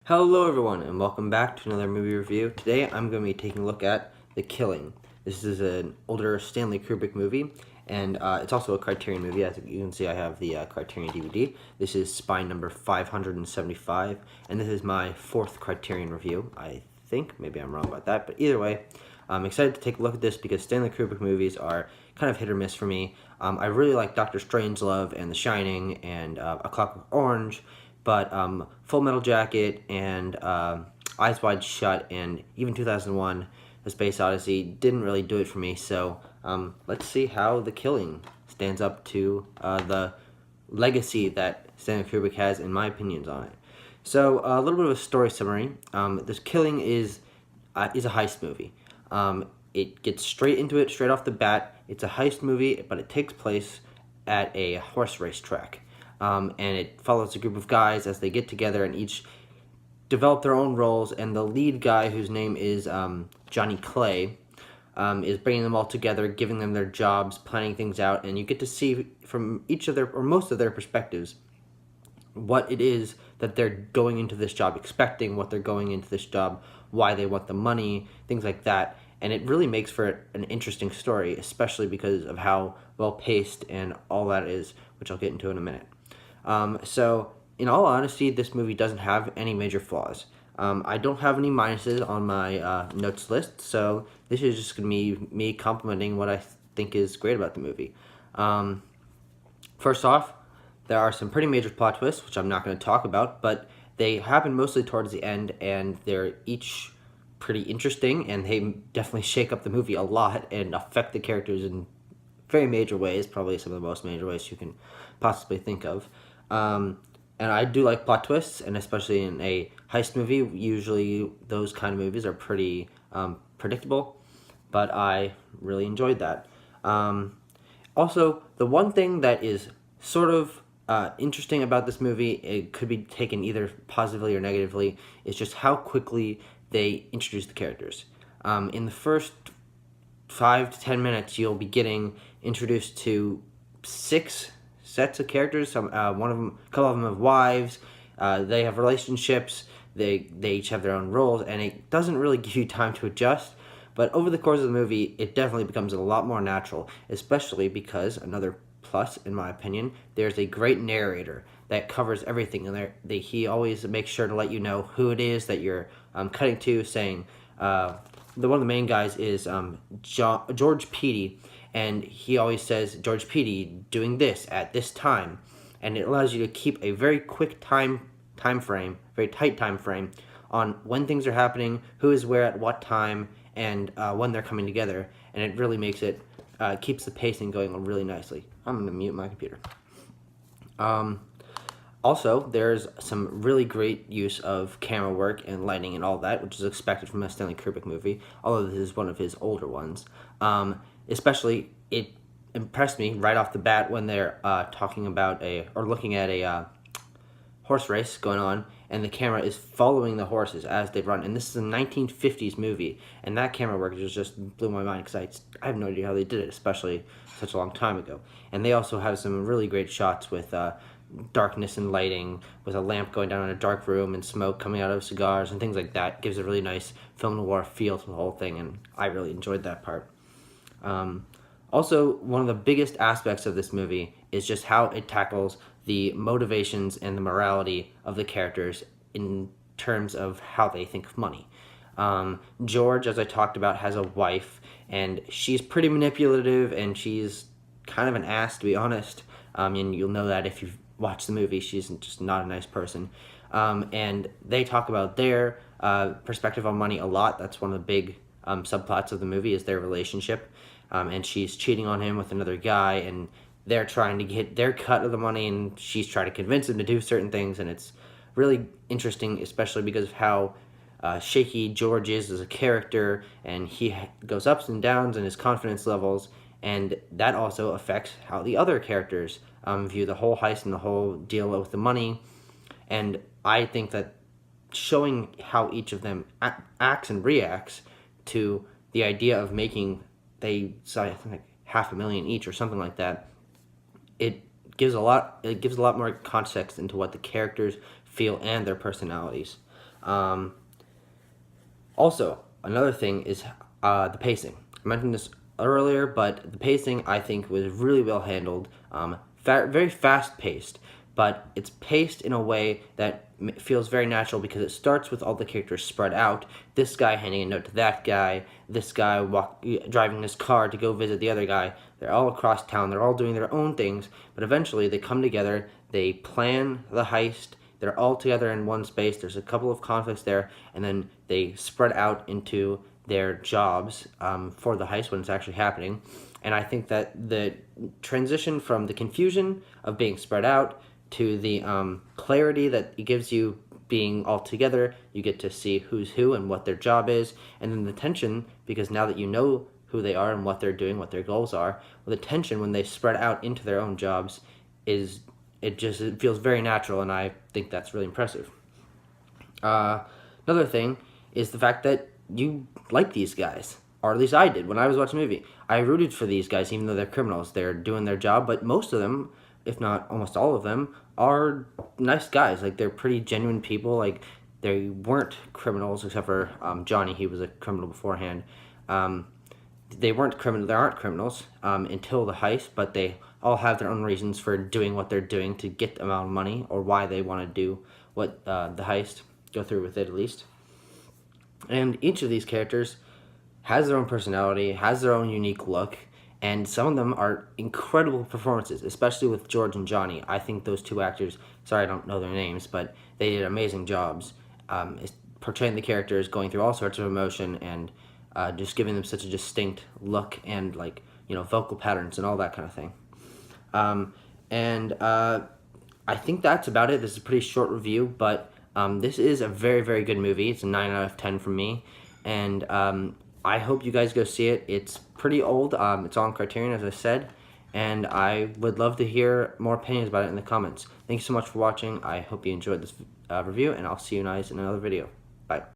Hello everyone and welcome back to another movie review. Today I'm going to be taking a look at The Killing. This is an older Stanley Kubrick movie and it's also a Criterion movie. As you can see, I have the Criterion DVD. This is spine number 575 and this is my fourth Criterion review. I think, maybe I'm wrong about that, but either way, I'm excited to take a look at this because Stanley Kubrick movies are kind of hit or miss for me. I really like Dr. Strangelove and The Shining and A Clockwork Orange, but Full Metal Jacket and Eyes Wide Shut and even 2001 A Space Odyssey didn't really do it for me, so let's see how The Killing stands up to the legacy that Stanley Kubrick has, in my opinions on it. So a little bit of a story summary. This Killing is a heist movie. It gets straight into it, straight off the bat. It's a heist movie, but it takes place at a horse race track. And it follows a group of guys as they get together and each develop their own roles. And the lead guy, whose name is Johnny Clay, is bringing them all together, giving them their jobs, planning things out. And you get to see from each of their, or most of their perspectives, what it is that they're going into this job expecting, what they're going into this job, why they want the money, things like that. And it really makes for an interesting story, especially because of how well-paced and all that is, which I'll get into in a minute. So, in all honesty, this movie doesn't have any major flaws. I don't have any minuses on my notes list, so this is just going to be me complimenting what I think is great about the movie. First off, there are some pretty major plot twists, which I'm not going to talk about, but they happen mostly towards the end, and they're each pretty interesting, and they definitely shake up the movie a lot and affect the characters in very major ways, probably some of the most major ways you can possibly think of. And I do like plot twists, and especially in a heist movie, usually those kind of movies are pretty predictable, but I really enjoyed that. Also, the one thing that is sort of interesting about this movie, it could be taken either positively or negatively, is just how quickly they introduce the characters. In the first 5 to 10 minutes, you'll be getting introduced to 6 sets of characters. A couple of them have wives. They have relationships. They each have their own roles, and it doesn't really give you time to adjust. But over the course of the movie, it definitely becomes a lot more natural, especially because, another plus, in my opinion, there's a great narrator that covers everything, and he always makes sure to let you know who it is that you're cutting to, saying, one of the main guys is George Petey, and he always says, George Petey doing this at this time, and it allows you to keep a very quick time frame, very tight time frame, on when things are happening, who is where at what time, and when they're coming together, and it really makes it, keeps the pacing going really nicely. I'm going to mute my computer. Also, there's some really great use of camera work and lighting and all that, which is expected from a Stanley Kubrick movie, although this is one of his older ones. Especially, it impressed me right off the bat when they're talking about looking at a horse race going on, and the camera is following the horses as they run. And this is a 1950s movie, and that camera work just blew my mind because I have no idea how they did it, especially such a long time ago. And they also have some really great shots with darkness and lighting, with a lamp going down in a dark room and smoke coming out of cigars and things like that. It gives a really nice film noir feel to the whole thing, and I really enjoyed that part. Also, one of the biggest aspects of this movie is just how it tackles the motivations and the morality of the characters in terms of how they think of money. George, as I talked about, has a wife, and she's pretty manipulative, and she's kind of an ass, to be honest. And you'll know that if you've watched the movie. She's just not a nice person. And they talk about their perspective on money a lot. That's one of the big subplots of the movie, is their relationship. And she's cheating on him with another guy, and they're trying to get their cut of the money, and she's trying to convince him to do certain things, and it's really interesting, especially because of how shaky George is as a character, and he goes ups and downs in his confidence levels, and that also affects how the other characters view the whole heist and the whole deal with the money. And I think that showing how each of them acts and reacts to the idea of making, I think like $500,000 each or something like that, it gives a lot more context into what the characters feel and their personalities. Also, another thing is the pacing. I mentioned this earlier, but the pacing I think was really well handled. Very fast paced, but it's paced in a way that feels very natural because it starts with all the characters spread out. This guy handing a note to that guy. This guy driving his car to go visit the other guy. They're all across town. They're all doing their own things, but eventually they come together. They plan the heist. They're all together in one space. There's a couple of conflicts there, and then they spread out into their jobs for the heist when it's actually happening. And I think that the transition from the confusion of being spread out to the clarity that it gives you being all together, you get to see who's who and what their job is, and then the tension, because now that you know who they are and what they're doing, what their goals are, well, the tension when they spread out into their own jobs is it feels very natural, and I think that's really impressive. Another thing is the fact that you like these guys, or at least I did when I was watching the movie. I rooted for these guys even though they're criminals. They're doing their job, but most of them, if not almost all of them, are nice guys. Like, they're pretty genuine people. Like, they weren't criminals except for Johnny. He was a criminal beforehand. They aren't criminals until the heist, but they all have their own reasons for doing what they're doing to get the amount of money, or why they want to do what the heist, go through with it at least. And each of these characters has their own personality, has their own unique look, and some of them are incredible performances, especially with George and Johnny. I think those two actors, sorry I don't know their names, but they did amazing jobs portraying the characters, going through all sorts of emotion, and just giving them such a distinct look and, like, vocal patterns and all that kind of thing. I think that's about it. This is a pretty short review, but this is a very, very good movie. It's a 9 out of 10 from me, and I hope you guys go see it. It's pretty old. It's on Criterion, as I said, and I would love to hear more opinions about it in the comments. Thank you so much for watching. I hope you enjoyed this review, and I'll see you guys in another video. Bye.